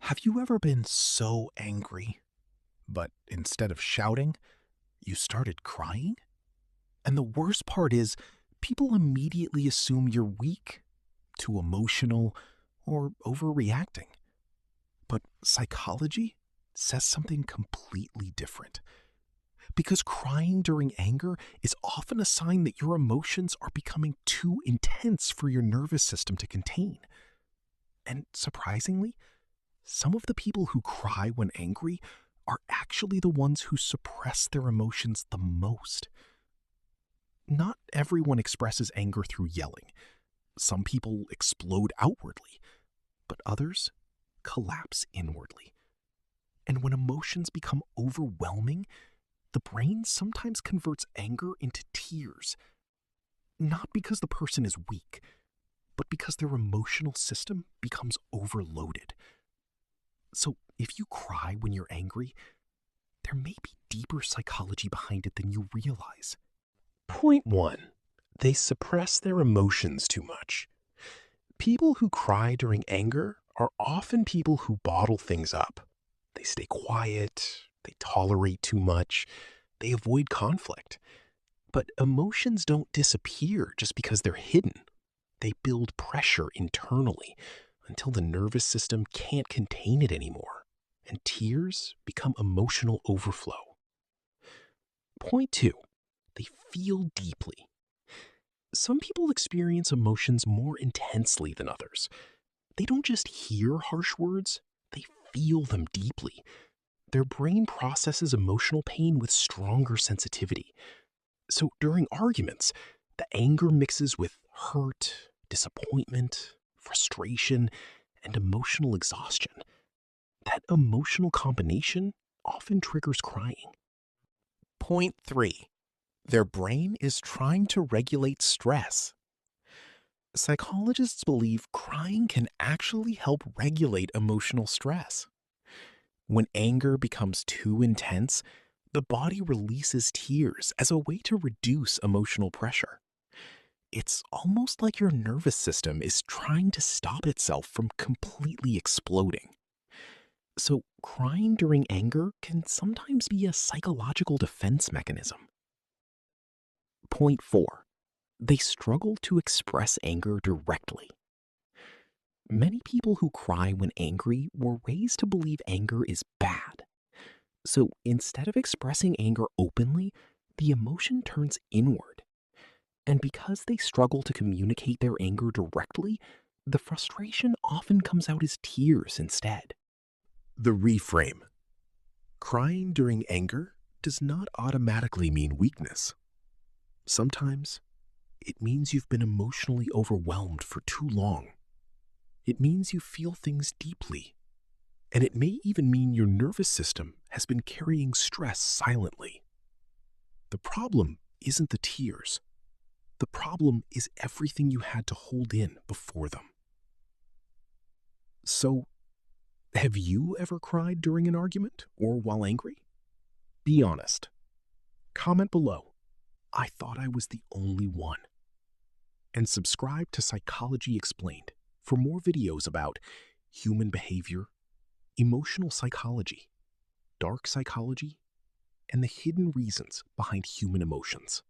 Have you ever been so angry, but instead of shouting, you started crying? And the worst part is, people immediately assume you're weak, too emotional, or overreacting. But psychology says something completely different. Because crying during anger is often a sign that your emotions are becoming too intense for your nervous system to contain. And surprisingly, some of the people who cry when angry are actually the ones who suppress their emotions the most. Not everyone expresses anger through yelling. Some people explode outwardly, but others collapse inwardly. And when emotions become overwhelming, the brain sometimes converts anger into tears. Not because the person is weak, but because their emotional system becomes overloaded. So if you cry when you're angry, there may be deeper psychology behind it than you realize. Point 1. They suppress their emotions too much. People who cry during anger are often people who bottle things up. They stay quiet, they tolerate too much, they avoid conflict. But emotions don't disappear just because they're hidden. They build pressure internally until the nervous system can't contain it anymore, and tears become emotional overflow. Point 2. They feel deeply. Some people experience emotions more intensely than others. They don't just hear harsh words, they feel them deeply. Their brain processes emotional pain with stronger sensitivity. So during arguments, the anger mixes with hurt, disappointment, frustration, and emotional exhaustion. That emotional combination often triggers crying. Point 3. Their brain is trying to regulate stress. Psychologists believe crying can actually help regulate emotional stress. When anger becomes too intense, the body releases tears as a way to reduce emotional pressure. It's almost like your nervous system is trying to stop itself from completely exploding. So, crying during anger can sometimes be a psychological defense mechanism. Point 4. They struggle to express anger directly. Many people who cry when angry were raised to believe anger is bad. So instead of expressing anger openly, the emotion turns inward. And because they struggle to communicate their anger directly, the frustration often comes out as tears instead. The reframe. Crying during anger does not automatically mean weakness. Sometimes it means you've been emotionally overwhelmed for too long. It means you feel things deeply. And it may even mean your nervous system has been carrying stress silently. The problem isn't the tears. The problem is everything you had to hold in before them. So, have you ever cried during an argument or while angry? Be honest. Comment below. I thought I was the only one. And subscribe to Psychology Explained for more videos about human behavior, emotional psychology, dark psychology, and the hidden reasons behind human emotions.